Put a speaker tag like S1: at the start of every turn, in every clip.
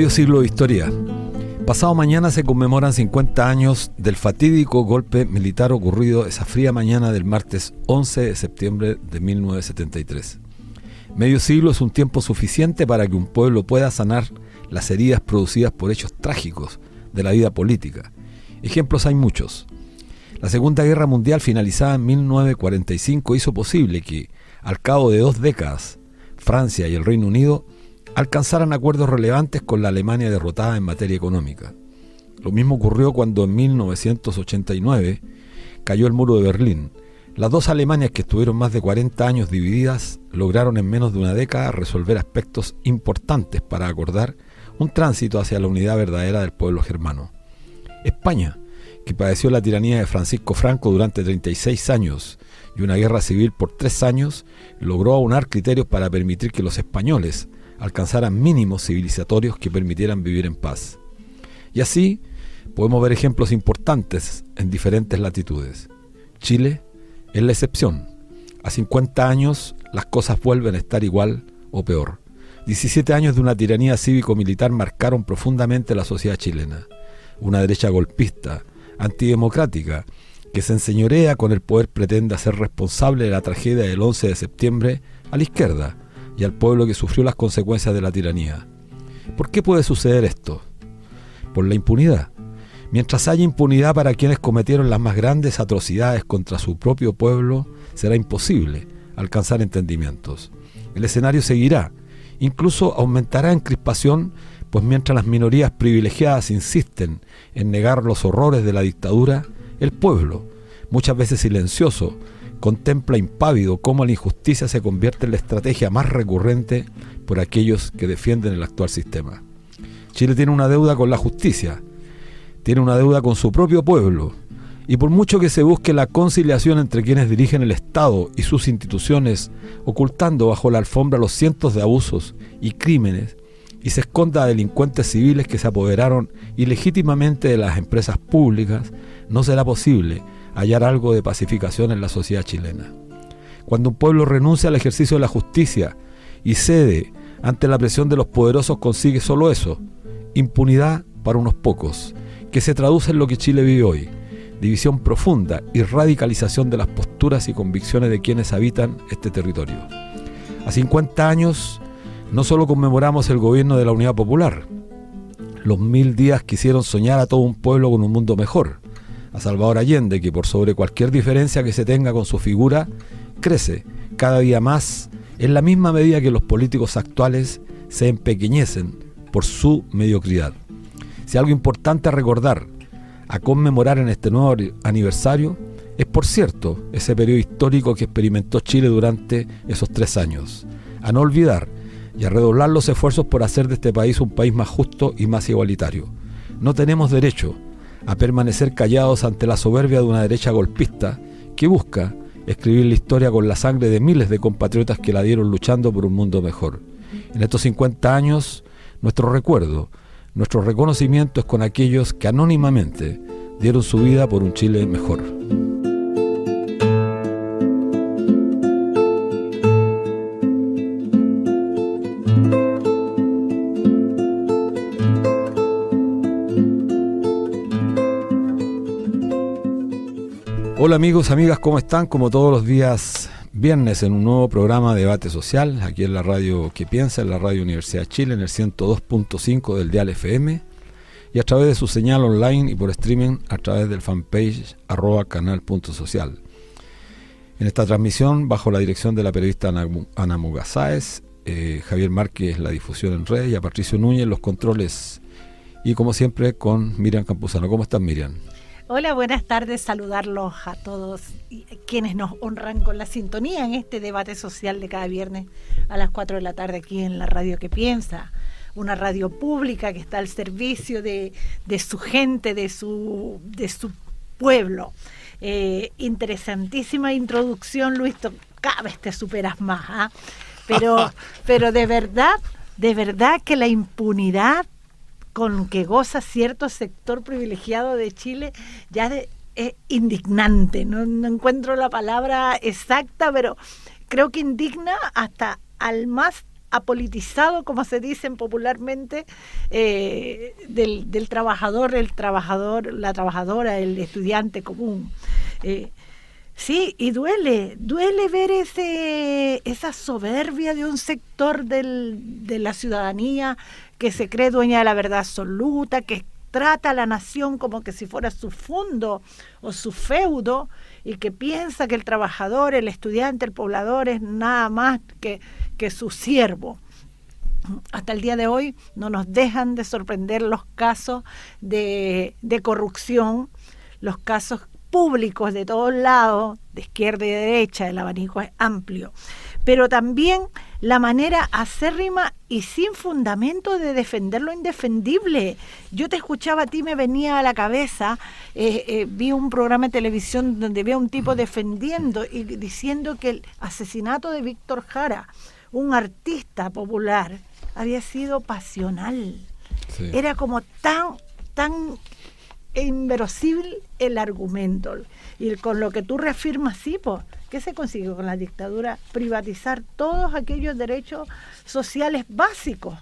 S1: Medio siglo de historia. Pasado mañana se conmemoran 50 años del fatídico golpe militar ocurrido esa fría mañana del martes 11 de septiembre de 1973. Medio siglo es un tiempo suficiente para que un pueblo pueda sanar las heridas producidas por hechos trágicos de la vida política. Ejemplos hay muchos. La Segunda Guerra Mundial, finalizada en 1945, hizo posible que, al cabo de 2 décadas, Francia y el Reino Unido alcanzaran acuerdos relevantes con la Alemania derrotada en materia económica. Lo mismo ocurrió cuando en 1989 cayó el muro de Berlín. Las dos Alemanias, que estuvieron más de 40 años divididas, lograron en menos de una década resolver aspectos importantes para acordar un tránsito hacia la unidad verdadera del pueblo germano. España, que padeció la tiranía de Francisco Franco durante 36 años y una guerra civil por 3 años, logró aunar criterios para permitir que los españoles alcanzaran mínimos civilizatorios que permitieran vivir en paz. Y así podemos ver ejemplos importantes en diferentes latitudes. Chile es la excepción. A 50 años las cosas vuelven a estar igual o peor. 17 años de una tiranía cívico-militar marcaron profundamente la sociedad chilena. Una derecha golpista, antidemocrática, que se enseñorea con el poder, pretende hacer responsable de la tragedia del 11 de septiembre a la izquierda y al pueblo que sufrió las consecuencias de la tiranía. ¿Por qué puede suceder esto? Por la impunidad. Mientras haya impunidad para quienes cometieron las más grandes atrocidades contra su propio pueblo, será imposible alcanzar entendimientos. El escenario seguirá, incluso aumentará en crispación, pues mientras las minorías privilegiadas insisten en negar los horrores de la dictadura, el pueblo, muchas veces silencioso, contempla impávido cómo la injusticia se convierte en la estrategia más recurrente por aquellos que defienden el actual sistema. Chile tiene una deuda con la justicia, tiene una deuda con su propio pueblo, y por mucho que se busque la conciliación entre quienes dirigen el Estado y sus instituciones, ocultando bajo la alfombra los cientos de abusos y crímenes, y se esconda a delincuentes civiles que se apoderaron ilegítimamente de las empresas públicas, no será posible hallar algo de pacificación en la sociedad chilena. Cuando un pueblo renuncia al ejercicio de la justicia y cede ante la presión de los poderosos, consigue solo eso: impunidad para unos pocos, que se traduce en lo que Chile vive hoy: división profunda y radicalización de las posturas y convicciones de quienes habitan este territorio. A 50 años no solo conmemoramos el gobierno de la Unidad Popular, los 1000 días que hicieron soñar a todo un pueblo con un mundo mejor, a Salvador Allende, que por sobre cualquier diferencia que se tenga con su figura, crece cada día más en la misma medida que los políticos actuales se empequeñecen por su mediocridad. Si algo importante a recordar, a conmemorar en este nuevo aniversario, es, por cierto, ese periodo histórico que experimentó Chile durante esos 3 años. A no olvidar y a redoblar los esfuerzos por hacer de este país un país más justo y más igualitario. No tenemos derecho a permanecer callados ante la soberbia de una derecha golpista que busca escribir la historia con la sangre de miles de compatriotas que la dieron luchando por un mundo mejor. En estos 50 años, nuestro recuerdo, nuestro reconocimiento es con aquellos que anónimamente dieron su vida por un Chile mejor. Hola amigos, amigas, ¿cómo están? Como todos los días viernes en un nuevo programa de debate social, aquí en la radio que piensa, en la radio Universidad de Chile, en el 102.5 del dial FM, y a través de su señal online y por streaming a través del fanpage @canal.social. En esta transmisión, bajo la dirección de la periodista Ana Mugasáez, Javier Márquez la difusión en redes y a Patricio Núñez los controles, y como siempre con Miriam Campuzano. ¿Cómo estás, Miriam?
S2: Hola, buenas tardes, saludarlos a todos quienes nos honran con la sintonía en este debate social de cada viernes a las 4 de la tarde aquí en la radio que piensa, una radio pública que está al servicio de su gente, de su pueblo. Interesantísima introducción, Luis, cada vez te superas más, ¿eh? Pero de verdad que la impunidad con que goza cierto sector privilegiado de Chile ya es indignante. No encuentro la palabra exacta, pero creo que indigna hasta al más apolitizado, como se dicen popularmente, del trabajador, la trabajadora, el estudiante común. Sí, y duele ver esa soberbia de un sector de la ciudadanía que se cree dueña de la verdad absoluta, que trata a la nación como que si fuera su fondo o su feudo, y que piensa que el trabajador, el estudiante, el poblador es nada más que su siervo. Hasta el día de hoy no nos dejan de sorprender los casos de corrupción, los casos públicos de todos lados, de izquierda y de derecha, el abanico es amplio, pero también la manera acérrima y sin fundamento de defender lo indefendible. Yo te escuchaba a ti, me venía a la cabeza, vi un programa de televisión donde vi a un tipo defendiendo y diciendo que el asesinato de Víctor Jara, un artista popular, había sido pasional. Sí. Era como tan inverosímil el argumento. Y con lo que tú reafirmas, sí, pues, ¿qué se consiguió con la dictadura? Privatizar todos aquellos derechos sociales básicos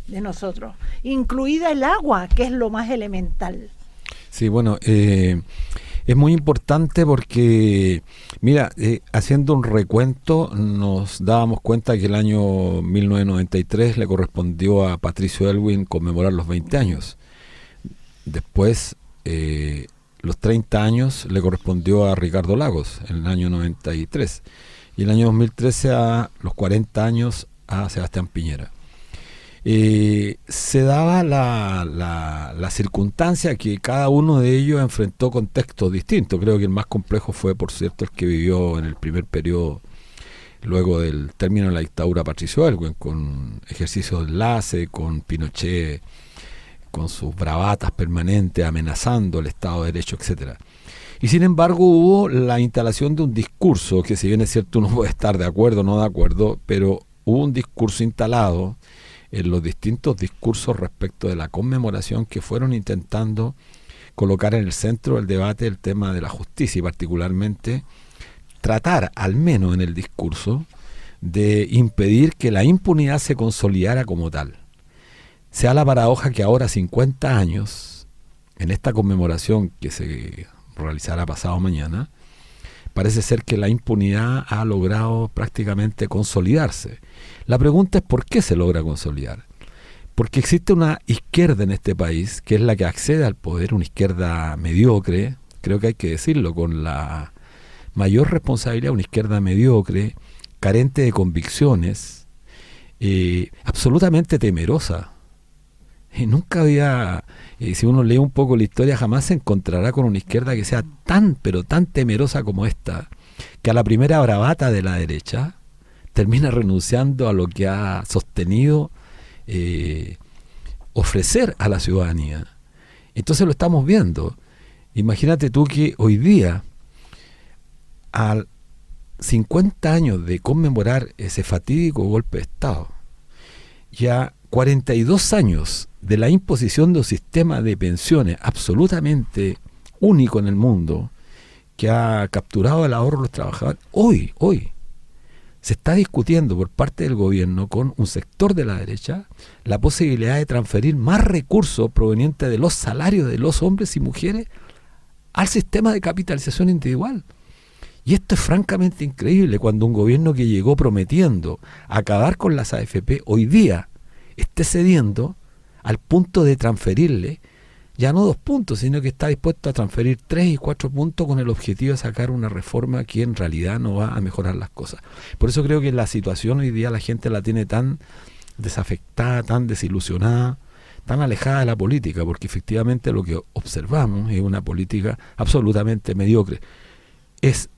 S2: de nosotros, incluida el agua, que es lo más elemental.
S1: Sí, bueno, es muy importante porque, mira, haciendo un recuento, nos dábamos cuenta que el año 1993 le correspondió a Patricio Aylwin conmemorar los 20 años. Después, los 30 años le correspondió a Ricardo Lagos en el año 93. Y el año 2013 a los 40 años a Sebastián Piñera. Se daba la circunstancia que cada uno de ellos enfrentó contextos distintos. Creo que el más complejo fue, por cierto, el que vivió en el primer periodo, luego del término de la dictadura, Patricio Aylwin, con ejercicio de enlace, con Pinochet, con sus bravatas permanentes, amenazando el Estado de Derecho, etcétera. Y sin embargo hubo la instalación de un discurso, que si bien es cierto uno puede estar de acuerdo o no de acuerdo, pero hubo un discurso instalado en los distintos discursos respecto de la conmemoración que fueron intentando colocar en el centro del debate el tema de la justicia y particularmente tratar, al menos en el discurso, de impedir que la impunidad se consolidara como tal. Se da la paradoja que ahora, 50 años, en esta conmemoración que se realizará pasado mañana, parece ser que la impunidad ha logrado prácticamente consolidarse. La pregunta es ¿por qué se logra consolidar? Porque existe una izquierda en este país, que es la que accede al poder, una izquierda mediocre, creo que hay que decirlo con la mayor responsabilidad, una izquierda mediocre, carente de convicciones, absolutamente temerosa. Nunca había, si uno lee un poco la historia, jamás se encontrará con una izquierda que sea tan, pero tan temerosa como esta, que a la primera bravata de la derecha termina renunciando a lo que ha sostenido ofrecer a la ciudadanía. Entonces lo estamos viendo. Imagínate tú que hoy día, a 50 años de conmemorar ese fatídico golpe de Estado, ya 42 años de la imposición de un sistema de pensiones absolutamente único en el mundo, que ha capturado el ahorro de los trabajadores, hoy se está discutiendo por parte del gobierno con un sector de la derecha la posibilidad de transferir más recursos provenientes de los salarios de los hombres y mujeres al sistema de capitalización individual. Y esto es francamente increíble cuando un gobierno que llegó prometiendo acabar con las AFP hoy día esté cediendo al punto de transferirle ya no 2 puntos, sino que está dispuesto a transferir 3 y 4 puntos con el objetivo de sacar una reforma que en realidad no va a mejorar las cosas. Por eso creo que la situación hoy día la gente la tiene tan desafectada, tan desilusionada, tan alejada de la política, porque efectivamente lo que observamos es una política absolutamente mediocre. Es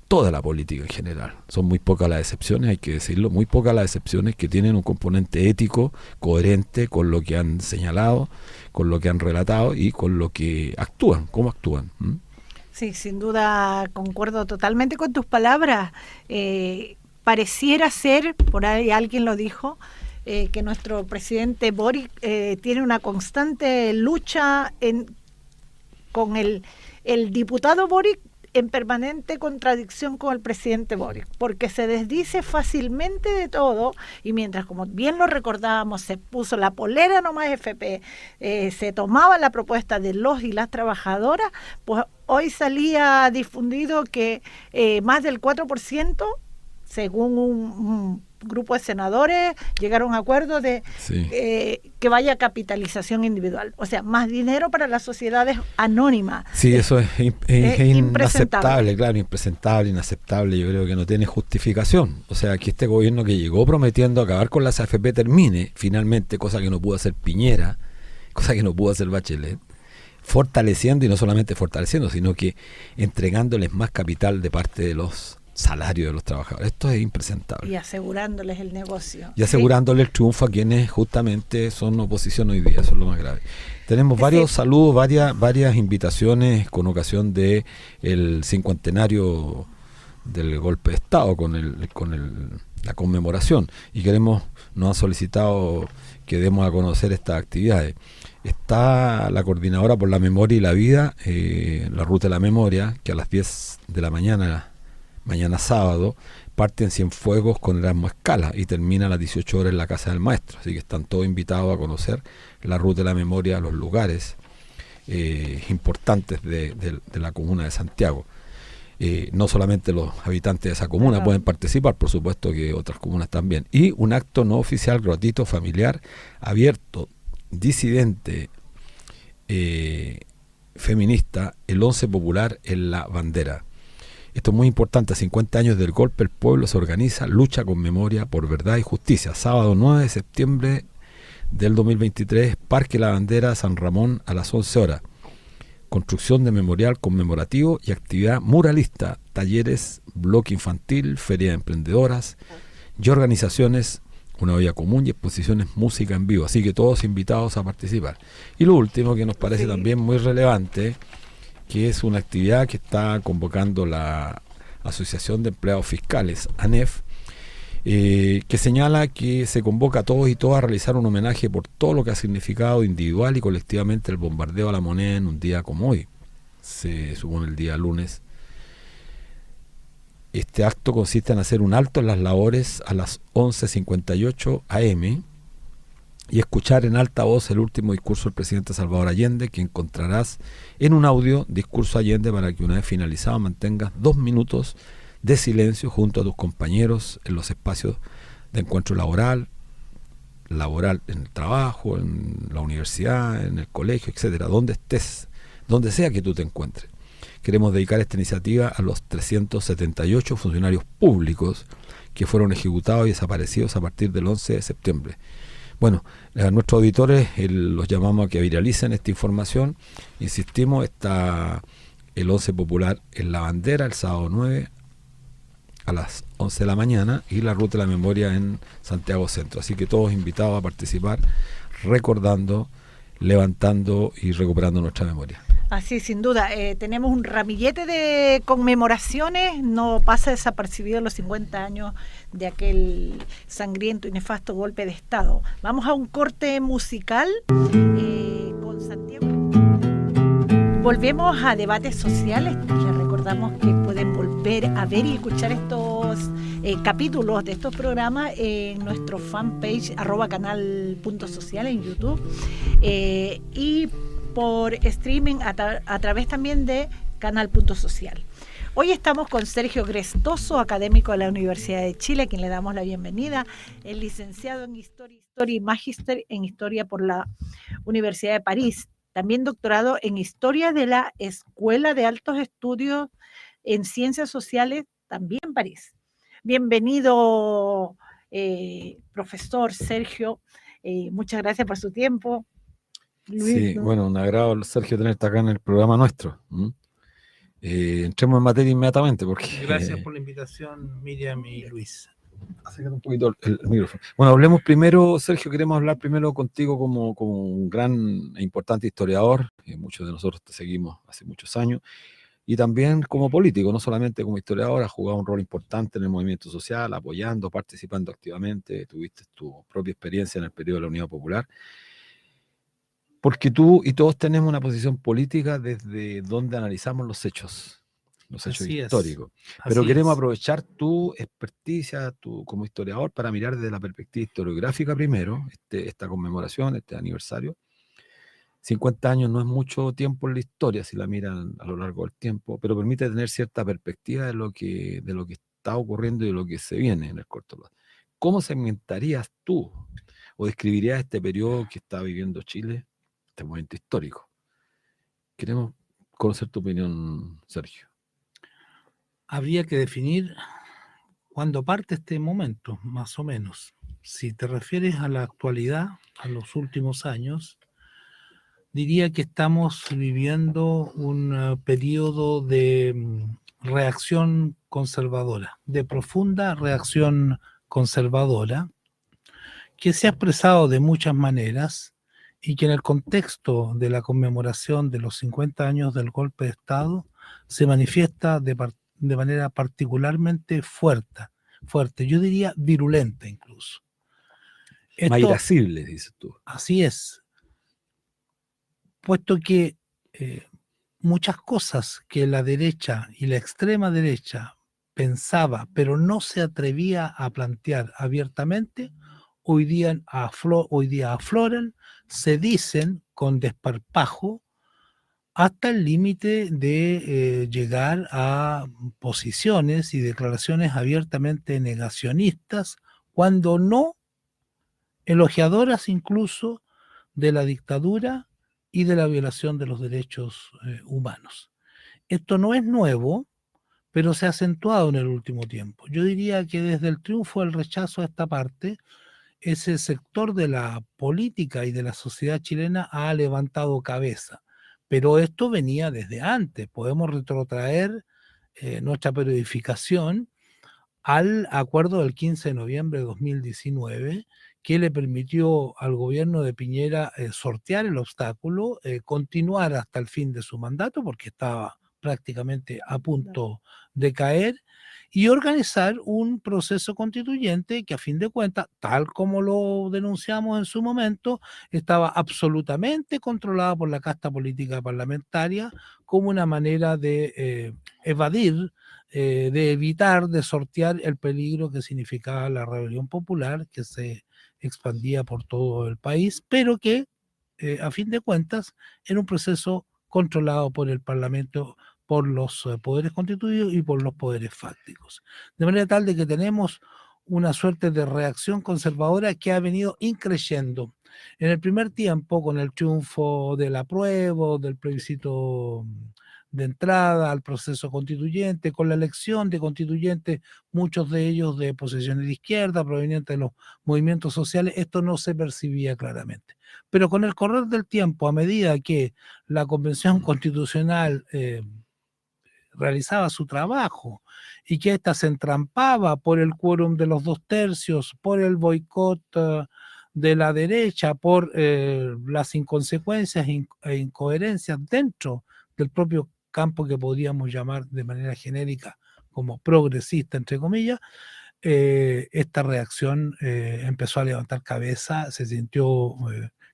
S1: toda la política en general. Son muy pocas las excepciones, hay que decirlo, muy pocas las excepciones que tienen un componente ético coherente con lo que han señalado, con lo que han relatado y con lo que actúan, cómo actúan.
S2: Sí, sin duda concuerdo totalmente con tus palabras. Pareciera ser, por ahí alguien lo dijo, que nuestro presidente Boric tiene una constante lucha con el diputado Boric. en permanente contradicción con el presidente Boric, porque se desdice fácilmente de todo, y mientras, como bien lo recordábamos, se puso la polera nomás FP, se tomaba la propuesta de los y las trabajadoras, pues hoy salía difundido que más del 4%, según un grupo de senadores, llegaron a acuerdo de que vaya capitalización individual. O sea, más dinero para las sociedades anónimas.
S1: Sí, eso es inaceptable, claro, impresentable, inaceptable. Yo creo que no tiene justificación. O sea, que este gobierno que llegó prometiendo acabar con las AFP termine, finalmente, cosa que no pudo hacer Piñera, cosa que no pudo hacer Bachelet, fortaleciendo, y no solamente fortaleciendo, sino que entregándoles más capital de parte de los salarios de los trabajadores. Esto es impresentable.
S2: Y asegurándoles el negocio.
S1: Y asegurándoles el triunfo a quienes justamente son oposición hoy día. Eso es lo más grave. Tenemos varios saludos, varias invitaciones con ocasión de el cincuentenario del golpe de Estado, la conmemoración. Y nos han solicitado que demos a conocer estas actividades. Está la Coordinadora por la Memoria y la Vida, la Ruta de la Memoria, que a las 10 de la mañana sábado, parte en Cienfuegos con Erasmo Escala y termina a las 18 horas en la Casa del Maestro. Así que están todos invitados a conocer la Ruta de la Memoria, los lugares importantes de la comuna de Santiago. No solamente los habitantes de esa comuna pueden participar, por supuesto que otras comunas también. Y un acto no oficial, gratuito, familiar, abierto, disidente, feminista, el 11 Popular en La Bandera. Esto es muy importante. A 50 años del golpe, el pueblo se organiza, lucha con memoria por verdad y justicia. Sábado 9 de septiembre del 2023, Parque La Bandera, San Ramón, a las 11 horas. Construcción de memorial conmemorativo y actividad muralista, talleres, bloque infantil, feria de emprendedoras y organizaciones, una olla común y exposiciones música en vivo. Así que todos invitados a participar. Y lo último que nos parece también muy relevante, que es una actividad que está convocando la Asociación de Empleados Fiscales, ANEF, que señala que se convoca a todos y todas a realizar un homenaje por todo lo que ha significado individual y colectivamente el bombardeo a la moneda en un día como hoy, se supone el día lunes. Este acto consiste en hacer un alto en las labores a las 11:58 am y escuchar en alta voz el último discurso del presidente Salvador Allende, que encontrarás en un audio, Discurso Allende, para que una vez finalizado mantengas 2 minutos de silencio junto a tus compañeros en los espacios de encuentro laboral en el trabajo, en la universidad, en el colegio, etcétera, donde estés, donde sea que tú te encuentres. Queremos dedicar esta iniciativa a los 378 funcionarios públicos que fueron ejecutados y desaparecidos a partir del 11 de septiembre. Bueno, a nuestros auditores los llamamos a que viralicen esta información. Insistimos, está el 11 Popular en La Bandera el sábado 9 a las 11 de la mañana y la Ruta de la Memoria en Santiago Centro. Así que todos invitados a participar, recordando, levantando y recuperando nuestra memoria.
S2: Así, sin duda. Tenemos un ramillete de conmemoraciones. No pasa desapercibido los 50 años de aquel sangriento y nefasto golpe de Estado. Vamos a un corte musical con Santiago. Volvemos a debates sociales. Les recordamos que pueden volver a ver y escuchar estos capítulos de estos programas en nuestro fanpage @canal.social en YouTube y por streaming a través también de canal.social. Hoy estamos con Sergio Grestoso, académico de la Universidad de Chile, a quien le damos la bienvenida. Es licenciado en Historia y Magíster en Historia por la Universidad de París. También doctorado en Historia de la Escuela de Altos Estudios en Ciencias Sociales, también en París. Bienvenido, profesor Sergio. Muchas gracias por su tiempo.
S1: Luis, sí, ¿no? Bueno, un agrado, Sergio, tenerte acá en el programa nuestro. Entremos en materia inmediatamente.
S3: Gracias por la invitación, Miriam y Luis.
S1: Acércate un poquito el micrófono. Bueno, hablemos primero, Sergio, queremos hablar primero contigo como un gran e importante historiador. Muchos de nosotros te seguimos hace muchos años. Y también como político, no solamente como historiador, has jugado un rol importante en el movimiento social, apoyando, participando activamente. Tuviste tu propia experiencia en el periodo de la Unidad Popular. Porque tú y todos tenemos una posición política desde donde analizamos los hechos. los hechos
S3: Así es.
S1: históricos. Pero
S3: Así
S1: queremos
S3: es.
S1: aprovechar tu experticia, tú como historiador, para mirar desde la perspectiva historiográfica primero, esta conmemoración, este aniversario. 50 años no es mucho tiempo en la historia si la miran a lo largo del tiempo, pero permite tener cierta perspectiva de lo que está ocurriendo y de lo que se viene en el corto plazo. ¿Cómo segmentarías tú o describirías este periodo que está viviendo Chile, este momento histórico? Queremos conocer tu opinión, Sergio.
S3: Habría que definir cuándo parte este momento, más o menos. Si te refieres a la actualidad, a los últimos años, diría que estamos viviendo un periodo de reacción conservadora, de profunda reacción conservadora, que se ha expresado de muchas maneras y que en el contexto de la conmemoración de los 50 años del golpe de Estado se manifiesta de manera particularmente fuerte, yo diría virulenta incluso.
S1: Más
S3: Esto,
S1: irascible, dices tú.
S3: así es, puesto que muchas cosas que la derecha y la extrema derecha pensaba, pero no se atrevía a plantear abiertamente, hoy día afloran, se dicen con desparpajo, hasta el límite de llegar a posiciones y declaraciones abiertamente negacionistas, cuando no elogiadoras incluso de la dictadura y de la violación de los derechos humanos. Esto no es nuevo, pero se ha acentuado en el último tiempo. Yo diría que desde el triunfo del rechazo a esta parte, ese sector de la política y de la sociedad chilena ha levantado cabeza. Pero esto venía desde antes. Podemos retrotraer nuestra periodificación al acuerdo del 15 de noviembre de 2019, que le permitió al gobierno de Piñera sortear el obstáculo, continuar hasta el fin de su mandato, porque estaba prácticamente a punto de caer, y organizar un proceso constituyente que a fin de cuentas, tal como lo denunciamos en su momento, estaba absolutamente controlado por la casta política parlamentaria como una manera de evadir, de evitar, de sortear el peligro que significaba la rebelión popular que se expandía por todo el país, pero que a fin de cuentas era un proceso controlado por el Parlamento, por los poderes constituidos y por los poderes fácticos. De manera tal de que tenemos una suerte de reacción conservadora que ha venido increciendo. En el primer tiempo, con el triunfo del apruebo, del plebiscito de entrada al proceso constituyente, con la elección de constituyentes, muchos de ellos de posiciones de izquierda, provenientes de los movimientos sociales, esto no se percibía claramente. Pero con el correr del tiempo, a medida que la Convención Constitucional realizaba su trabajo y que ésta se entrampaba por el quórum de los 2/3, por el boicot de la derecha, por las inconsecuencias e incoherencias dentro del propio campo que podríamos llamar de manera genérica como progresista, entre comillas, esta reacción empezó a levantar cabeza, se sintió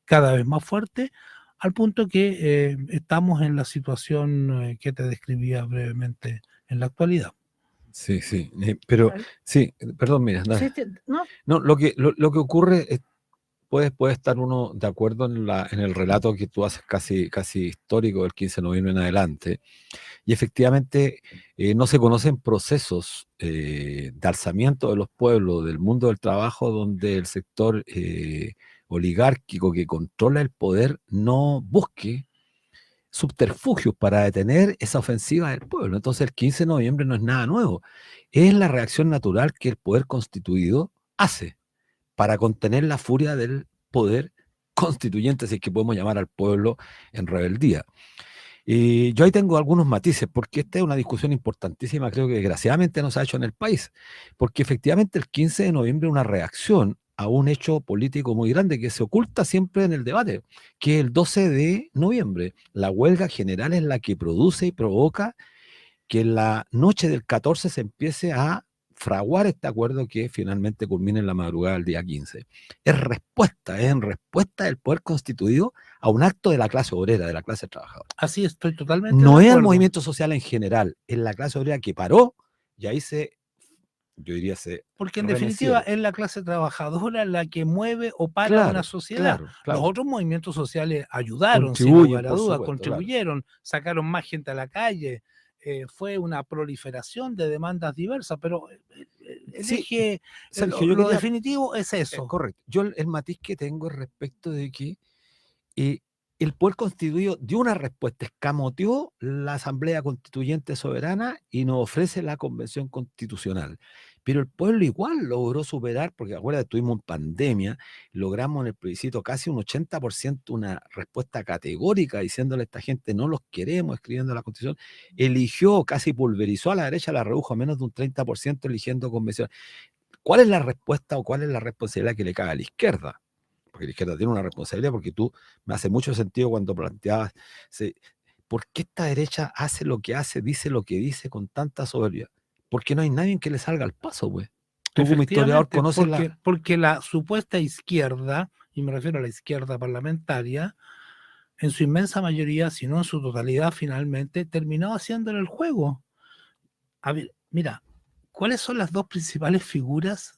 S3: cada vez más fuerte, al punto que estamos en la situación que te describía brevemente en la actualidad.
S1: Sí, sí, pero sí, perdón, mira, dale.
S2: ¿No?
S1: No, lo que ocurre es, puede estar uno de acuerdo en el relato que tú haces casi histórico del 15 de noviembre en adelante, y efectivamente no se conocen procesos de alzamiento de los pueblos, del mundo del trabajo, donde el sector oligárquico que controla el poder no busque subterfugios para detener esa ofensiva del pueblo. Entonces el 15 de noviembre no es nada nuevo, es la reacción natural que el poder constituido hace para contener la furia del poder constituyente, si es que podemos llamar al pueblo en rebeldía. Y yo ahí tengo algunos matices, porque esta es una discusión importantísima, creo que desgraciadamente no se ha hecho en el país, porque efectivamente el 15 de noviembre es una reacción a un hecho político muy grande que se oculta siempre en el debate, que es el 12 de noviembre. La huelga general es la que produce y provoca que en la noche del 14 se empiece a fraguar este acuerdo que finalmente culmina en la madrugada del día 15. Es en respuesta del poder constituido a un acto de la clase obrera, de la clase trabajadora.
S3: Así estoy totalmente
S1: No
S3: de
S1: es el
S3: acuerdo.
S1: movimiento social en general, es la clase obrera que paró y ahí yo diría
S3: Porque en
S1: remecieron.
S3: definitiva es la clase trabajadora la que mueve o para
S1: Claro,
S3: una sociedad.
S1: claro.
S3: Los otros movimientos sociales ayudaron, sin
S1: Contribuyen,
S3: lugar a
S1: por
S3: dudas,
S1: supuesto,
S3: contribuyeron, sacaron más gente a la calle. Fue una proliferación de demandas diversas, pero el
S1: Sí,
S3: eje,
S1: Sergio,
S3: lo definitivo es eso.
S1: correcto. Yo el matiz que tengo es respecto de que el poder constituido dio una respuesta, escamoteó la Asamblea Constituyente Soberana y nos ofrece la Convención Constitucional. Pero el pueblo igual logró superar, porque acuérdate, estuvimos en pandemia, logramos en el plebiscito casi un 80% una respuesta categórica diciéndole a esta gente no los queremos, escribiendo la Constitución. Eligió, casi pulverizó a la derecha, la redujo a menos de un 30% eligiendo convención. ¿Cuál es la respuesta o cuál es la responsabilidad que le cae a la izquierda? Porque la izquierda tiene una responsabilidad, porque tú me hace mucho sentido cuando planteabas, ¿por qué esta derecha hace lo que hace, dice lo que dice con tanta soberbia? Porque no hay nadie que le salga al paso, pues. Tú como historiador conoces
S3: porque la supuesta izquierda, y me refiero a la izquierda parlamentaria, en su inmensa mayoría, si no en su totalidad finalmente, terminó haciéndole el juego. A ver, mira, ¿cuáles son las dos principales figuras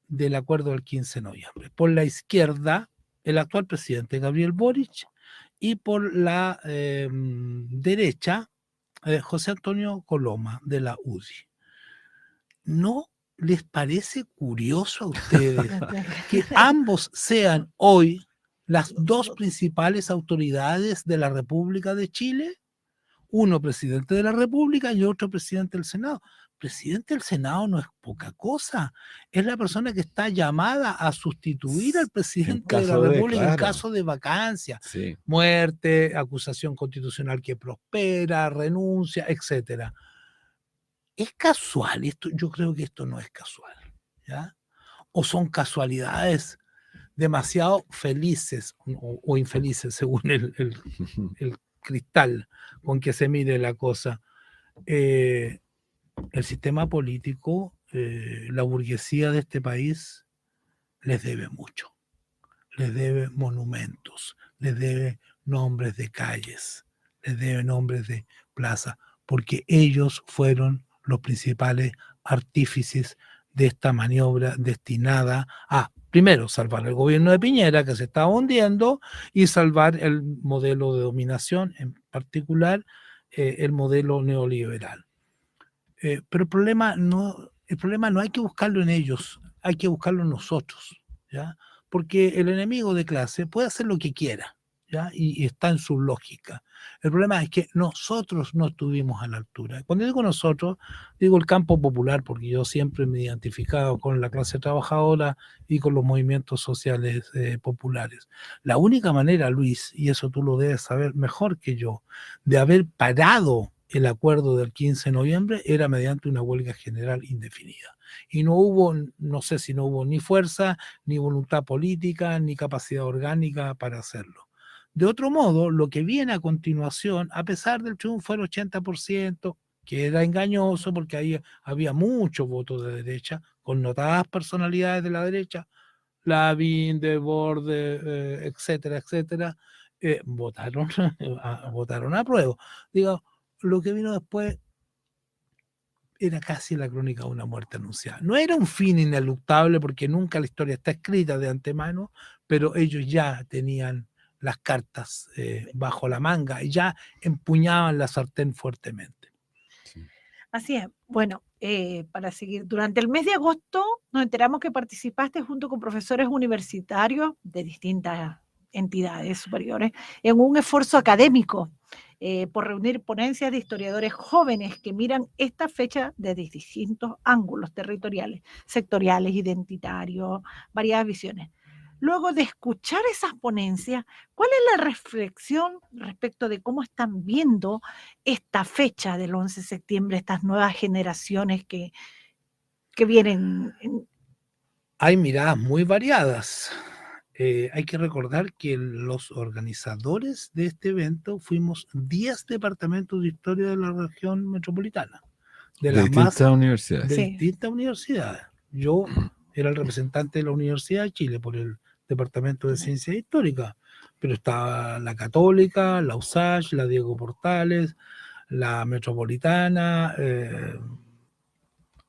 S3: del acuerdo del 15 de noviembre? Por la izquierda, el actual presidente Gabriel Boric, y por la derecha, José Antonio Coloma, de la UDI. ¿No les parece curioso a ustedes que ambos sean hoy las dos principales autoridades de la República de Chile? Uno presidente de la República y otro presidente del Senado. Presidente del Senado no es poca cosa, es la persona que está llamada a sustituir al presidente de la República en caso de vacancia, muerte, acusación constitucional que prospera, renuncia, etcétera. ¿Es casual esto? Yo creo que esto no es casual, ¿ya? O son casualidades demasiado felices o infelices, según el cristal con que se mire la cosa. El sistema político, la burguesía de este país les debe mucho, les debe monumentos, les debe nombres de calles, les debe nombres de plazas, porque ellos fueron los principales artífices de esta maniobra destinada a, primero, salvar el gobierno de Piñera, que se estaba hundiendo, y salvar el modelo de dominación, en particular el modelo neoliberal. Pero el problema no hay que buscarlo en ellos, hay que buscarlo en nosotros, ¿ya? Porque el enemigo de clase puede hacer lo que quiera, ¿ya? Y está en su lógica. El problema es que nosotros no estuvimos a la altura. Cuando digo nosotros, digo el campo popular, porque yo siempre me he identificado con la clase trabajadora y con los movimientos sociales populares. La única manera, Luis, y eso tú lo debes saber mejor que yo, de haber parado el acuerdo del 15 de noviembre era mediante una huelga general indefinida. Y no hubo, no sé si no hubo ni fuerza, ni voluntad política, ni capacidad orgánica para hacerlo. De otro modo, lo que viene a continuación, a pesar del triunfo del 80%, que era engañoso porque ahí había muchos votos de derecha, con notadas personalidades de la derecha, Lavín, Desbordes, etcétera, etcétera, votaron a prueba. Digo, lo que vino después era casi la crónica de una muerte anunciada. No era un fin ineluctable porque nunca la historia está escrita de antemano, pero ellos ya tenían las cartas bajo la manga y ya empuñaban la sartén fuertemente.
S2: Así es. Bueno, para seguir, durante el mes de agosto nos enteramos que participaste junto con profesores universitarios de distintas entidades superiores en un esfuerzo académico por reunir ponencias de historiadores jóvenes que miran esta fecha desde distintos ángulos territoriales, sectoriales, identitarios, variadas visiones. Luego de escuchar esas ponencias, ¿cuál es la reflexión respecto de cómo están viendo esta fecha del 11 de septiembre, estas nuevas generaciones que vienen?
S3: Hay miradas muy variadas. Hay que recordar que los organizadores de este evento fuimos 10 departamentos de historia de la región metropolitana. de
S1: De
S3: las más
S1: distintas universidades.
S3: de
S2: Sí.
S3: distintas universidades. Yo era el representante de la Universidad de Chile por el Departamento de Ciencias Históricas, pero estaba la Católica, la USACH, la Diego Portales, la Metropolitana,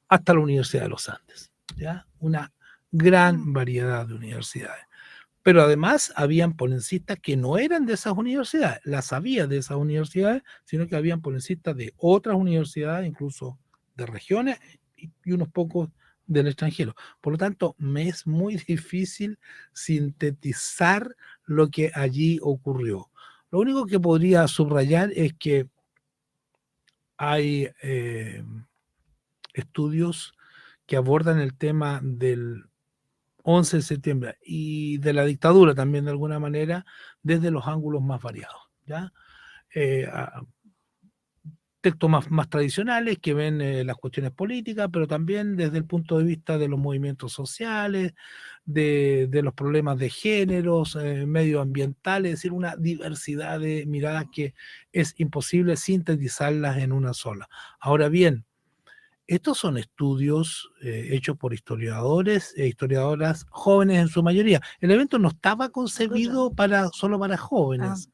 S3: hasta la Universidad de los Andes, ¿ya? Una gran variedad de universidades. Pero además habían ponencitas que no eran de esas universidades, las había de esas universidades, sino que habían ponencitas de otras universidades, incluso de regiones y unos pocos del extranjero. Por lo tanto, me es muy difícil sintetizar lo que allí ocurrió. Lo único que podría subrayar es que hay estudios que abordan el tema del 11 de septiembre y de la dictadura también de alguna manera desde los ángulos más variados, ¿ya? Textos más tradicionales que ven las cuestiones políticas, pero también desde el punto de vista de los movimientos sociales, de los problemas de géneros, medioambientales, es decir, una diversidad de miradas que es imposible sintetizarlas en una sola. Ahora bien, estos son estudios hechos por historiadores e historiadoras jóvenes en su mayoría. El evento no estaba concebido solo para jóvenes,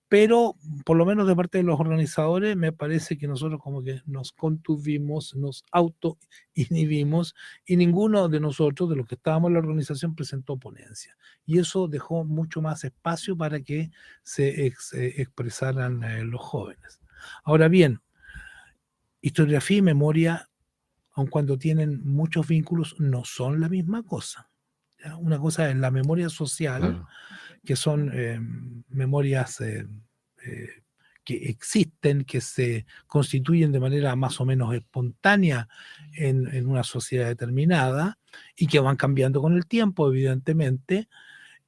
S3: pero por lo menos de parte de los organizadores me parece que nosotros como que nos contuvimos, nos autoinhibimos y ninguno de nosotros, de los que estábamos en la organización, presentó ponencia. Y eso dejó mucho más espacio para que se expresaran los jóvenes. Ahora bien, historiografía y memoria, aun cuando tienen muchos vínculos, no son la misma cosa. ¿Ya? Una cosa es la memoria social,
S1: Claro.
S3: que son memorias que existen, que se constituyen de manera más o menos espontánea en una sociedad determinada y que van cambiando con el tiempo, evidentemente,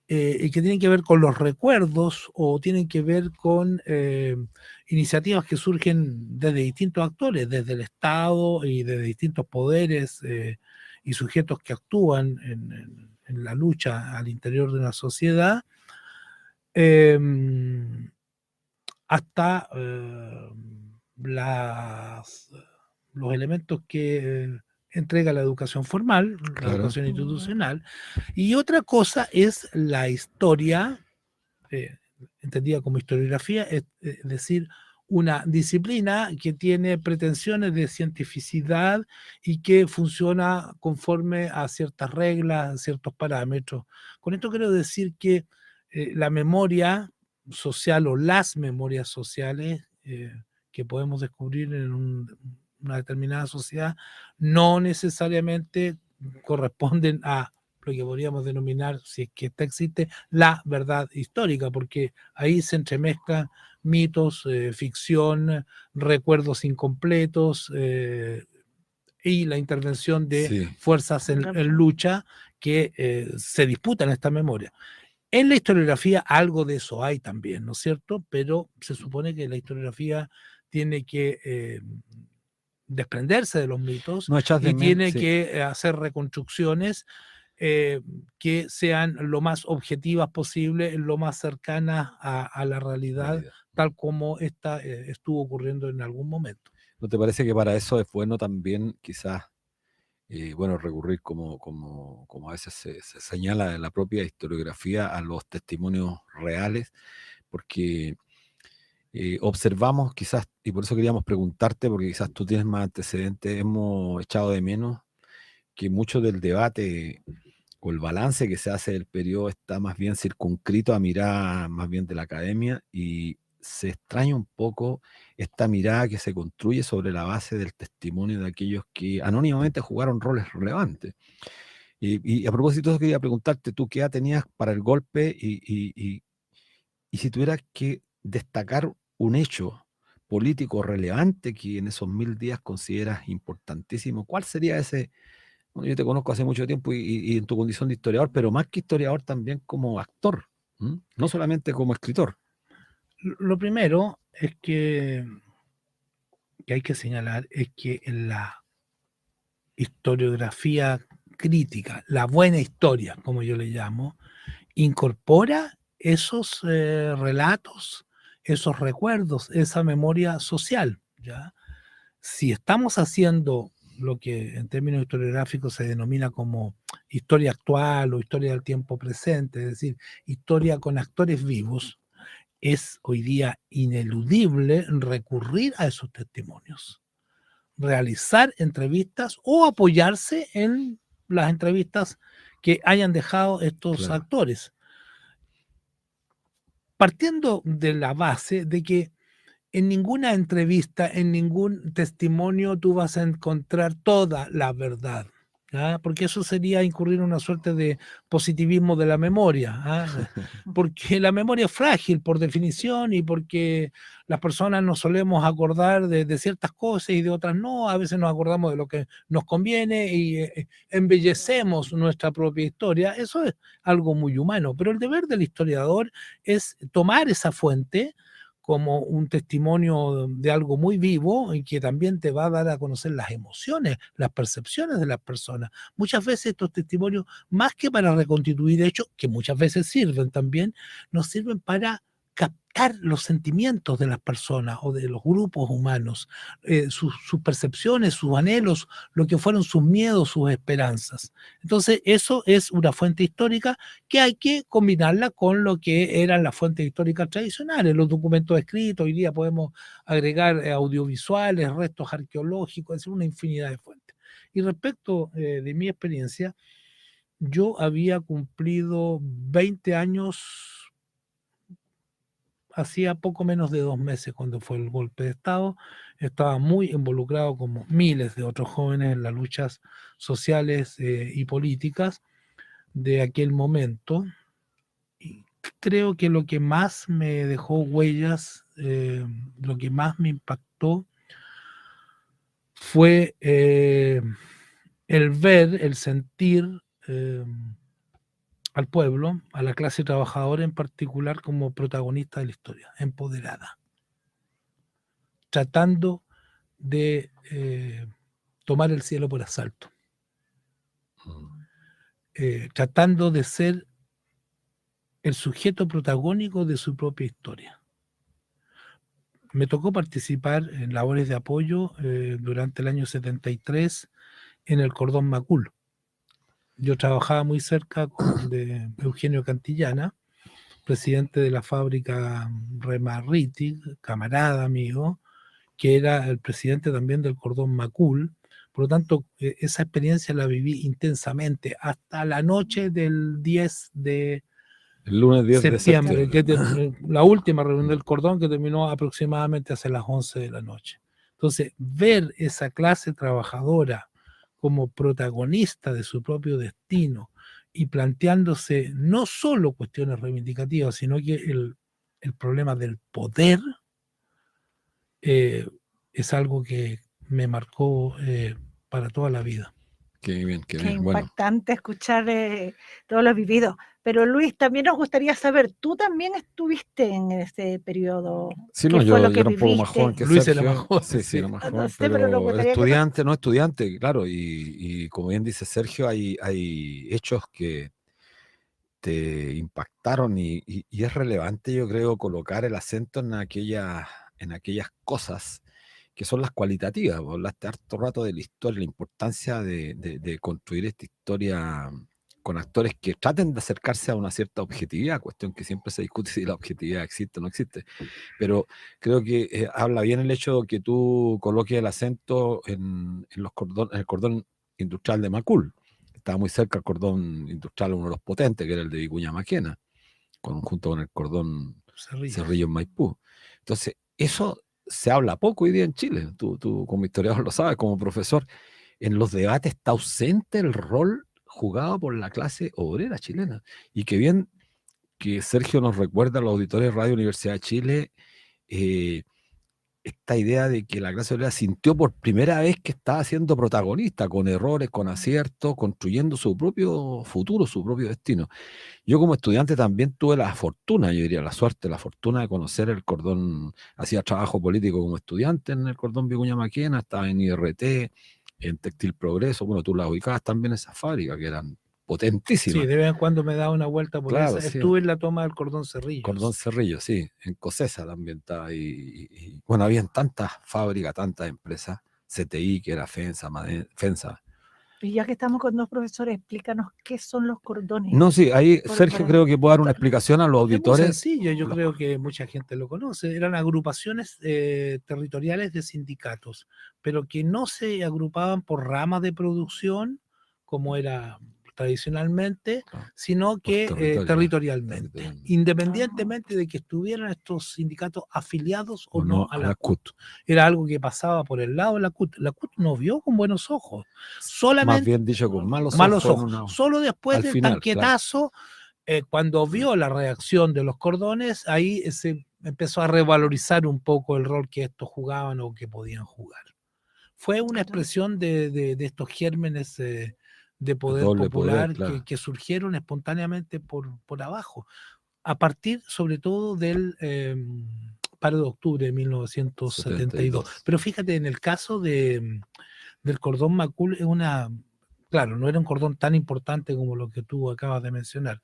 S3: y que tienen que ver con los recuerdos o tienen que ver con iniciativas que surgen desde distintos actores, desde el Estado y desde distintos poderes y sujetos que actúan en la lucha al interior de una sociedad, hasta los elementos que entrega la educación formal, la
S1: Claro.
S3: educación institucional. Y otra cosa es la historia, entendida como historiografía, es decir, una disciplina que tiene pretensiones de cientificidad y que funciona conforme a ciertas reglas, a ciertos parámetros. Con esto quiero decir que la memoria social o las memorias sociales que podemos descubrir en una determinada sociedad no necesariamente corresponden a lo que podríamos denominar, si es que esta existe, la verdad histórica, porque ahí se entremezclan mitos, ficción, recuerdos incompletos y la intervención de fuerzas en lucha que se disputan esta memoria. En la historiografía algo de eso hay también, ¿no es cierto? Pero se supone que la historiografía tiene que desprenderse de los mitos y tiene que hacer reconstrucciones que sean lo más objetivas posible, lo más cercanas a la realidad, tal como esta estuvo ocurriendo en algún momento.
S1: ¿No te parece que para eso es bueno también quizás recurrir como a veces se señala en la propia historiografía a los testimonios reales? Porque observamos quizás, y por eso queríamos preguntarte, porque quizás tú tienes más antecedentes, hemos echado de menos que mucho del debate o el balance que se hace del periodo está más bien circunscrito a mirar más bien de la academia, y se extraña un poco esta mirada que se construye sobre la base del testimonio de aquellos que anónimamente jugaron roles relevantes. Y a propósito de eso, quería preguntarte, tú qué edad tenías para el golpe y si tuvieras que destacar un hecho político relevante que en esos 1000 días consideras importantísimo, ¿cuál sería ese? Bueno, yo te conozco hace mucho tiempo y en tu condición de historiador, pero más que historiador también como actor, no solamente como escritor.
S3: Lo primero es que hay que señalar es que en la historiografía crítica, la buena historia, como yo le llamo, incorpora esos relatos, esos recuerdos, esa memoria social, ¿ya? si estamos haciendo lo que en términos historiográficos se denomina como historia actual o historia del tiempo presente, es decir, historia con actores vivos, es hoy día ineludible recurrir a esos testimonios, realizar entrevistas o apoyarse en las entrevistas que hayan dejado estos actores. Partiendo de la base de que en ninguna entrevista, en ningún testimonio tú vas a encontrar toda la verdad, ¿ah? Porque eso sería incurrir en una suerte de positivismo de la memoria, ¿ah? Porque la memoria es frágil por definición y porque las personas nos solemos acordar de ciertas cosas y de otras no, a veces nos acordamos de lo que nos conviene y embellecemos nuestra propia historia. Eso es algo muy humano, pero el deber del historiador es tomar esa fuente como un testimonio de algo muy vivo y que también te va a dar a conocer las emociones, las percepciones de las personas. Muchas veces estos testimonios, más que para reconstituir hechos, que muchas veces sirven también, nos sirven para captar los sentimientos de las personas o de los grupos humanos, sus percepciones, sus anhelos, lo que fueron sus miedos, sus esperanzas. Entonces, eso es una fuente histórica que hay que combinarla con lo que eran las fuentes históricas tradicionales, los documentos escritos. Hoy día podemos agregar audiovisuales, restos arqueológicos, es decir, una infinidad de fuentes. Y respecto de mi experiencia, yo había cumplido 20 años hacía poco menos de 2 meses cuando fue el golpe de Estado. Estaba muy involucrado, como miles de otros jóvenes, en las luchas sociales y políticas de aquel momento. Y creo que lo que más me dejó huellas, lo que más me impactó fue el ver, el sentir al pueblo, a la clase trabajadora en particular, como protagonista de la historia, empoderada, tratando de tomar el cielo por asalto, tratando de ser el sujeto protagónico de su propia historia. Me tocó participar en labores de apoyo durante el año 73 en el Cordón Macul. Yo trabajaba muy cerca de Eugenio Cantillana, presidente de la fábrica Remarriti, camarada amigo, que era el presidente también del Cordón Macul. Por lo tanto, esa experiencia la viví intensamente hasta la noche del 10 de
S1: el lunes 10
S3: septiembre,
S1: de
S3: septiembre. La última reunión del Cordón, que terminó aproximadamente hacia las 11 de la noche. Entonces, ver esa clase trabajadora como protagonista de su propio destino y planteándose no solo cuestiones reivindicativas, sino que el problema del poder es algo que me marcó para toda la vida.
S1: Qué bien, qué bien.
S2: Qué impactante escuchar todo lo vivido. Pero Luis, también nos gustaría saber, ¿tú también estuviste en ese periodo?
S1: Sí,
S2: ¿Qué
S1: no,
S2: fue
S1: yo
S2: lo que
S1: era un poco más
S2: viviste?
S1: joven que
S3: Luis
S1: Sergio.
S3: era más joven,
S1: Sí, era más joven,
S2: No sé, pero nos
S1: pero
S2: gustaría
S1: estudiante, no estudiante, claro. Y como bien dice Sergio, hay hechos que te impactaron y es relevante, yo creo, colocar el acento en aquellas cosas que son las cualitativas. Vos hablaste harto rato de la historia, la importancia de construir esta historia con actores que traten de acercarse a una cierta objetividad, cuestión que siempre se discute si la objetividad existe o no existe. Pero creo que habla bien el hecho de que tú coloques el acento en el cordón industrial de Macul. Estaba muy cerca el cordón industrial, uno de los potentes, que era el de Vicuña Maquena, junto con el cordón Cerrillo en Maipú. Entonces, eso se habla poco hoy día en Chile. Tú como historiador lo sabes, como profesor. En los debates está ausente el rol jugado por la clase obrera chilena. Y que bien que Sergio nos recuerda a los auditores de Radio Universidad de Chile esta idea de que la clase obrera sintió por primera vez que estaba siendo protagonista, con errores, con aciertos, construyendo su propio futuro, su propio destino. Yo como estudiante también tuve la fortuna, yo diría la suerte, la fortuna de conocer el cordón. Hacía trabajo político como estudiante en el cordón Vicuña Maquena, estaba en IRT, en Textil Progreso. Bueno, tú las ubicabas también en esas fábricas que eran potentísimas.
S3: Sí, de vez en cuando me daba una vuelta por
S1: Claro,
S3: esa.
S1: sí.
S3: Estuve en la toma del Cordón Cerrillo.
S1: Cordón Cerrillo, sí. En Cosesa también estaba. Bueno, habían tantas fábricas, tantas empresas, CTI, que era FENSA.
S2: Y ya que estamos con dos profesores, explícanos qué son los cordones.
S1: No, sí, ahí Sergio creo que puede dar una explicación a los auditores.
S3: Es muy sencillo, yo creo que mucha gente lo conoce. Eran agrupaciones territoriales de sindicatos, pero que no se agrupaban por ramas de producción, como era tradicionalmente, sino que territorialmente, independientemente de que estuvieran estos sindicatos afiliados o no a la CUT. Era algo que pasaba por el lado de la CUT. La CUT no vio con buenos ojos, solamente,
S1: más bien dicho, con malos ojos.
S3: Solo después del tanquetazo, cuando vio la reacción de los cordones, ahí se empezó a revalorizar un poco el rol que estos jugaban o que podían jugar. Fue una expresión de estos gérmenes de poder popular claro. que surgieron espontáneamente por abajo, a partir sobre todo del paro de octubre de 1972. Pero fíjate, en el caso del cordón Macul, claro, no era un cordón tan importante como lo que tú acabas de mencionar,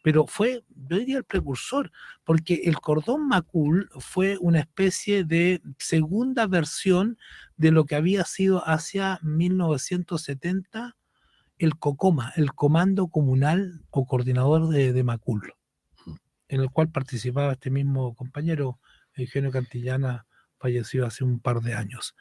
S3: pero fue, yo diría, el precursor, porque el cordón Macul fue una especie de segunda versión de lo que había sido hacia 1970 el COCOMA, el Comando Comunal o Coordinador de Macul, en el cual participaba este mismo compañero, Eugenio Cantillana, fallecido hace un par de años.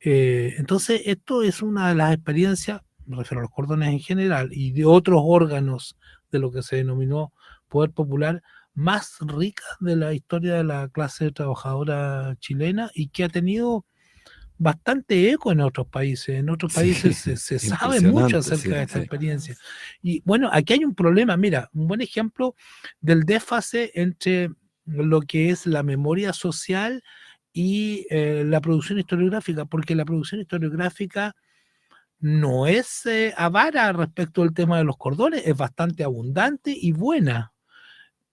S3: Entonces, esto es una de las experiencias, me refiero a los cordones en general, y de otros órganos de lo que se denominó poder popular, más ricas de la historia de la clase trabajadora chilena y que ha tenido bastante eco en otros países. En otros países se sabe mucho acerca de esta experiencia. Y bueno, aquí hay un problema. Mira, un buen ejemplo del desfase entre lo que es la memoria social y la producción historiográfica, porque la producción historiográfica no es avara respecto al tema de los cordones, es bastante abundante y buena,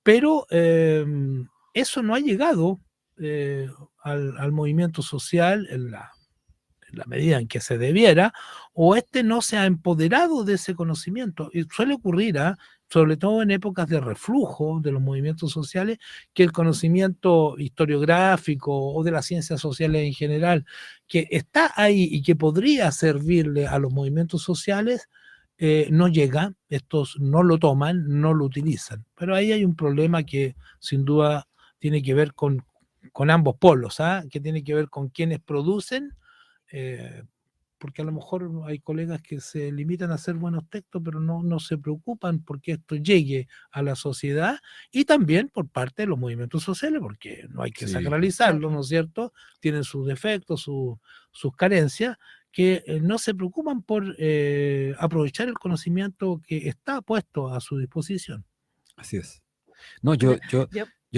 S3: pero eso no ha llegado al movimiento social en la medida en que se debiera, o no se ha empoderado de ese conocimiento. Y suele ocurrir, sobre todo en épocas de reflujo de los movimientos sociales, que el conocimiento historiográfico o de las ciencias sociales en general, que está ahí y que podría servirle a los movimientos sociales, no llega, estos no lo toman, no lo utilizan. Pero ahí hay un problema que sin duda tiene que ver con ambos polos, que tiene que ver con quienes producen, porque a lo mejor hay colegas que se limitan a hacer buenos textos, pero no se preocupan porque esto llegue a la sociedad, y también por parte de los movimientos sociales, porque no hay que sacralizarlo, ¿no es cierto? Tienen sus defectos, sus carencias, que no se preocupan por aprovechar el conocimiento que está puesto a su disposición.
S1: Así es. No, yo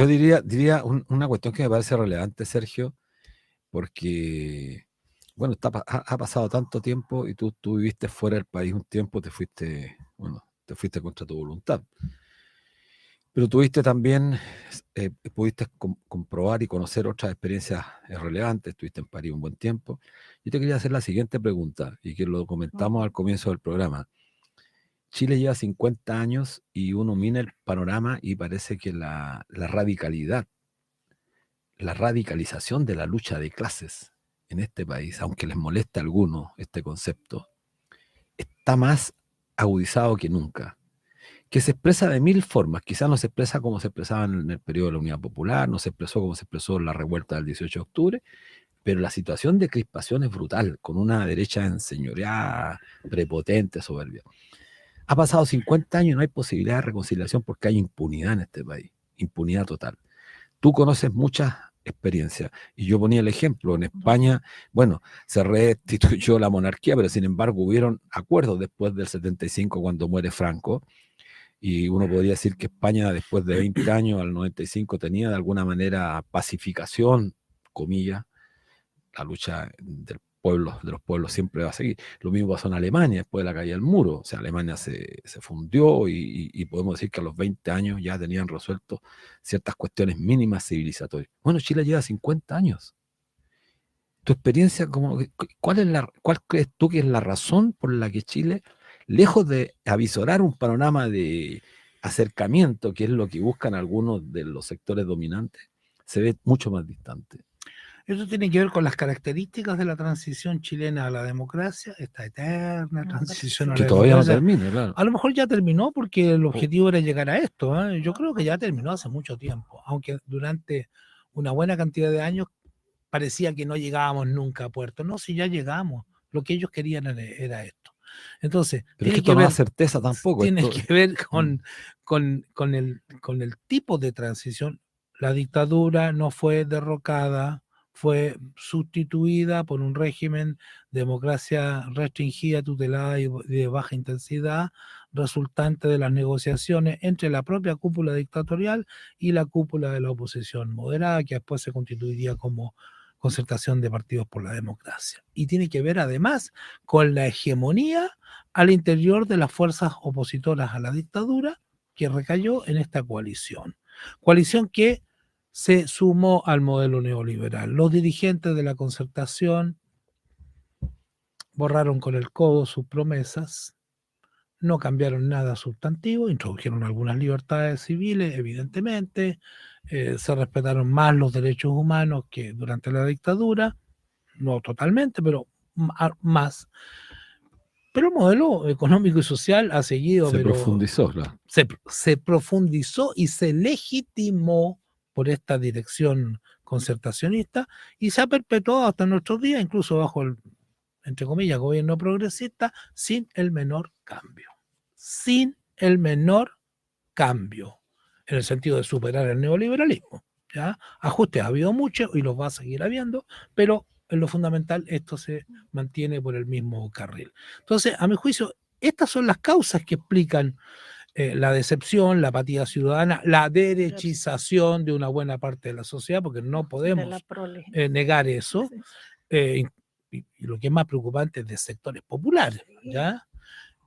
S1: diría una cuestión que me parece relevante, Sergio, porque bueno, ha pasado tanto tiempo y tú viviste fuera del país un tiempo, te fuiste contra tu voluntad. Pero tuviste también, pudiste comprobar y conocer otras experiencias relevantes, estuviste en París un buen tiempo. Yo te quería hacer la siguiente pregunta, y que lo comentamos al comienzo del programa. Chile lleva 50 años y uno mira el panorama y parece que la radicalización de la lucha de clases en este país, aunque les moleste a algunos este concepto, está más agudizado que nunca, que se expresa de mil formas. Quizás no se expresa como se expresaba en el periodo de la Unidad Popular, no se expresó como se expresó en la revuelta del 18 de octubre, pero la situación de crispación es brutal, con una derecha enseñoreada, prepotente, soberbia. Ha pasado 50 años y no hay posibilidad de reconciliación porque hay impunidad en este país, impunidad total. Tú conoces muchas experiencias, y yo ponía el ejemplo, en España, bueno, se restituyó la monarquía, pero sin embargo hubieron acuerdos después del 75 cuando muere Franco, y uno podría decir que España después de 20 años al 95 tenía de alguna manera pacificación, comillas. La lucha de los pueblos siempre va a seguir. Lo mismo pasó en Alemania después de la caída del muro. O sea, Alemania se fundió y podemos decir que a los 20 años ya tenían resuelto ciertas cuestiones mínimas civilizatorias. Bueno, Chile lleva 50 años. Tu experiencia, ¿cuál crees tú que es la razón por la que Chile, lejos de avisorar un panorama de acercamiento, que es lo que buscan algunos de los sectores dominantes, se ve mucho más distante?
S3: Eso tiene que ver con las características de la transición chilena a la democracia, esta eterna transición a
S1: Que
S3: la
S1: todavía no
S3: democracia.
S1: termina, claro.
S3: A lo mejor ya terminó porque el objetivo era llegar a esto, ¿eh? Yo creo que ya terminó hace mucho tiempo, aunque durante una buena cantidad de años parecía que no llegábamos nunca a puerto. No, si ya llegamos, lo que ellos querían era esto. Entonces,
S1: Pero es
S3: tiene
S1: que
S3: que
S1: esto no da
S3: ver,
S1: certeza tampoco.
S3: tiene
S1: Esto,
S3: que ver con el tipo de transición. La dictadura no fue derrocada, fue sustituida por un régimen de democracia restringida, tutelada y de baja intensidad, resultante de las negociaciones entre la propia cúpula dictatorial y la cúpula de la oposición moderada, que después se constituiría como Concertación de Partidos por la Democracia. Y tiene que ver además con la hegemonía al interior de las fuerzas opositoras a la dictadura que recayó en esta coalición. Coalición que se sumó al modelo neoliberal. Los dirigentes de la Concertación borraron con el codo sus promesas, no cambiaron nada sustantivo, introdujeron algunas libertades civiles, evidentemente, se respetaron más los derechos humanos que durante la dictadura, no totalmente, pero más. Pero el modelo económico y social ha seguido,
S1: se profundizó, claro.
S3: se profundizó y se legitimó por esta dirección concertacionista y se ha perpetuado hasta nuestros días, incluso bajo el, entre comillas, gobierno progresista, sin el menor cambio. Sin el menor cambio, en el sentido de superar el neoliberalismo. ¿Ya? Ajustes ha habido muchos y los va a seguir habiendo, pero en lo fundamental esto se mantiene por el mismo carril. Entonces, a mi juicio, estas son las causas que explican la decepción, la apatía ciudadana, la derechización de una buena parte de la sociedad, porque no podemos negar eso, y lo que es más preocupante es de sectores populares, ¿ya?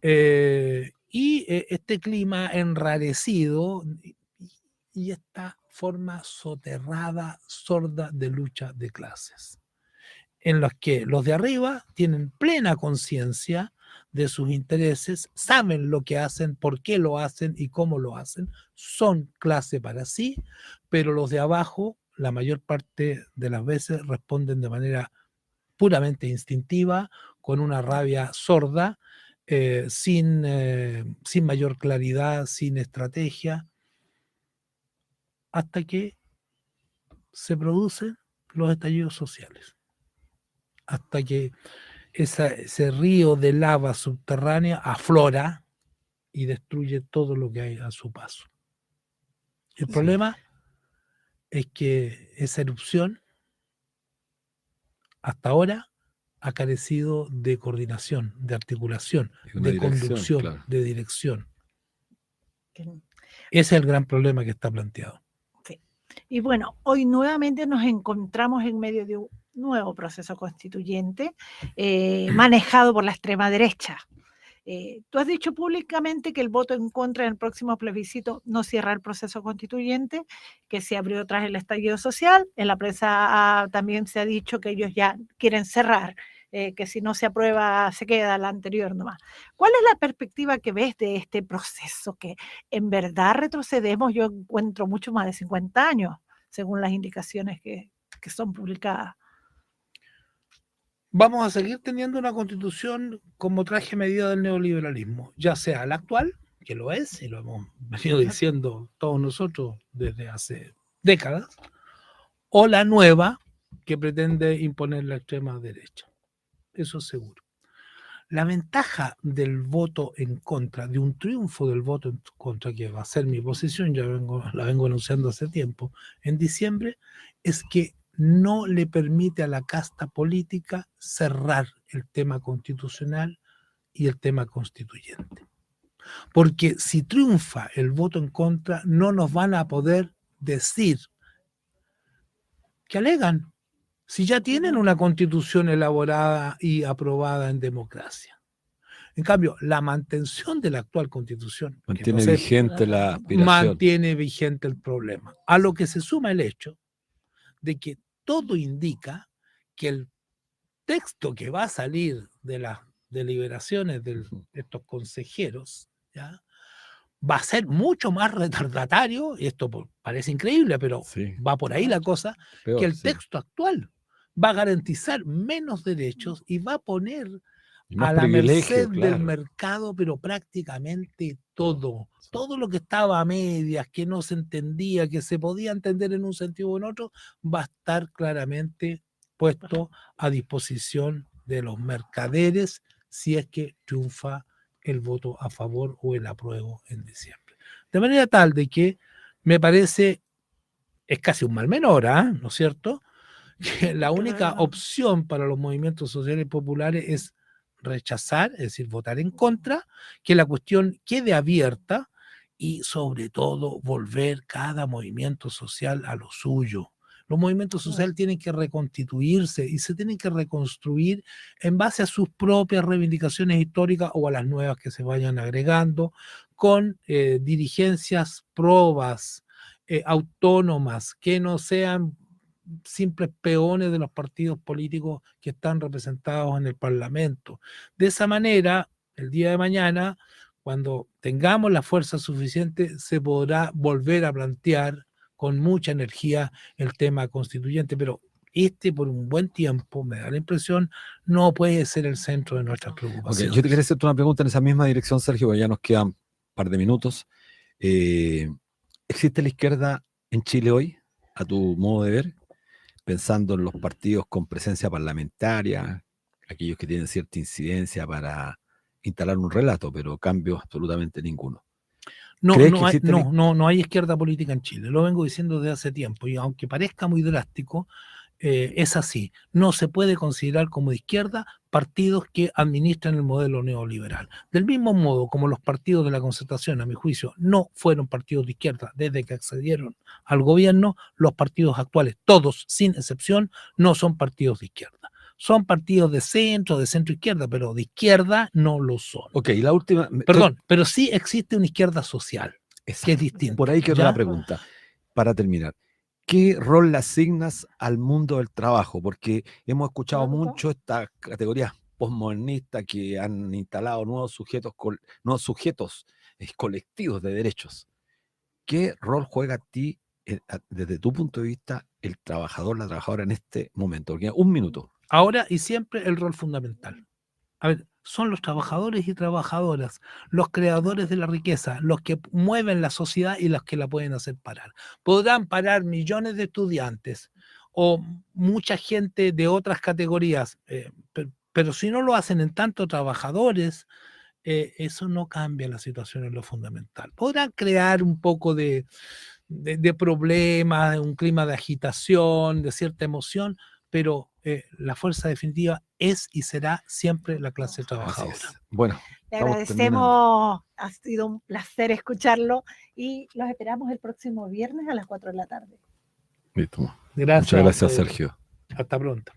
S3: Y este clima enrarecido y esta forma soterrada, sorda de lucha de clases, en los que los de arriba tienen plena conciencia de sus intereses, saben lo que hacen, por qué lo hacen y cómo lo hacen, son clase para sí, pero los de abajo, la mayor parte de las veces, responden de manera puramente instintiva, con una rabia sorda, sin mayor claridad, sin estrategia, hasta que se producen los estallidos sociales, hasta que ese río de lava subterránea aflora y destruye todo lo que hay a su paso. El problema es que esa erupción hasta ahora ha carecido de coordinación, de articulación, de conducción, claro, de dirección. Ese es el gran problema que está planteado.
S2: Sí. Y bueno, hoy nuevamente nos encontramos en medio de un nuevo proceso constituyente manejado por la extrema derecha. Tú has dicho públicamente que el voto en contra en el próximo plebiscito no cierra el proceso constituyente, que se abrió tras el estallido social. En la prensa también se ha dicho que ellos ya quieren cerrar, que si no se aprueba se queda la anterior nomás. ¿Cuál es la perspectiva que ves de este proceso? Que en verdad retrocedemos, yo encuentro mucho más de 50 años, según las indicaciones que son publicadas.
S3: Vamos a seguir teniendo una constitución como traje medida del neoliberalismo, ya sea la actual, que lo es, y lo hemos venido diciendo todos nosotros desde hace décadas, o la nueva que pretende imponer la extrema derecha. Eso es seguro. La ventaja del voto en contra, de un triunfo del voto en contra, que va a ser mi posición, ya la vengo anunciando hace tiempo, en diciembre, es que no le permite a la casta política cerrar el tema constitucional y el tema constituyente. Porque si triunfa el voto en contra, no nos van a poder decir que alegan, si ya tienen una constitución elaborada y aprobada en democracia. En cambio, la mantención de la actual constitución
S1: mantiene vigente la aspiración.
S3: Mantiene vigente el problema. A lo que se suma el hecho de que todo indica que el texto que va a salir de las deliberaciones de estos consejeros, ¿ya?, va a ser mucho más retardatario, y esto parece increíble, pero va por ahí la cosa, que el texto actual. va a garantizar menos derechos y va a poner
S1: Más
S3: a la merced
S1: privilegio,
S3: del
S1: claro.
S3: mercado, pero prácticamente todo. Todo lo que estaba a medias, que no se entendía, que se podía entender en un sentido o en otro, va a estar claramente puesto a disposición de los mercaderes si es que triunfa el voto a favor o el apruebo en diciembre. De manera tal de que me parece, es casi un mal menor, ¿ah? ¿No es cierto? Que la única opción para los movimientos sociales populares es rechazar, es decir, votar en contra, que la cuestión quede abierta y sobre todo volver cada movimiento social a lo suyo. Los movimientos sociales tienen que reconstituirse y se tienen que reconstruir en base a sus propias reivindicaciones históricas o a las nuevas que se vayan agregando, con dirigencias probas, autónomas, que no sean simples peones de los partidos políticos que están representados en el Parlamento. De esa manera, el día de mañana, cuando tengamos la fuerza suficiente, se podrá volver a plantear con mucha energía el tema constituyente, pero por un buen tiempo, me da la impresión, no puede ser el centro de nuestras preocupaciones.
S1: Okay, yo te quería hacerte una pregunta en esa misma dirección, Sergio, porque ya nos quedan un par de minutos. ¿Existe la izquierda en Chile hoy, a tu modo de ver? Pensando en los partidos con presencia parlamentaria, aquellos que tienen cierta incidencia para instalar un relato, pero cambios absolutamente ninguno.
S3: No hay izquierda política en Chile, lo vengo diciendo desde hace tiempo, y aunque parezca muy drástico, es así. No se puede considerar como de izquierda partidos que administran el modelo neoliberal. Del mismo modo como los partidos de la Concertación, a mi juicio, no fueron partidos de izquierda desde que accedieron al gobierno, los partidos actuales, todos sin excepción, no son partidos de izquierda. Son partidos de centro izquierda, pero de izquierda no lo son.
S1: Ok, la última...
S3: Perdón, pero sí existe una izquierda social, que es distinta.
S1: Por ahí quedó la pregunta, para terminar. ¿Qué rol le asignas al mundo del trabajo? Porque hemos escuchado mucho estas categorías postmodernistas que han instalado nuevos sujetos colectivos de derechos. ¿Qué rol juega a ti, desde tu punto de vista, el trabajador, la trabajadora en este momento? Porque un minuto.
S3: Ahora y siempre el rol fundamental. A ver, son los trabajadores y trabajadoras, los creadores de la riqueza, los que mueven la sociedad y los que la pueden hacer parar. Podrán parar millones de estudiantes o mucha gente de otras categorías, pero si no lo hacen en tanto trabajadores, eso no cambia la situación en lo fundamental. Podrán crear un poco de problemas, un clima de agitación, de cierta emoción, pero la fuerza definitiva es y será siempre la clase trabajadora.
S1: Bueno,
S2: le agradecemos, ha sido un placer escucharlo y los esperamos el próximo viernes a las 4 de la tarde.
S1: Listo.
S3: Gracias.
S1: Muchas gracias, Sergio.
S3: Hasta pronto.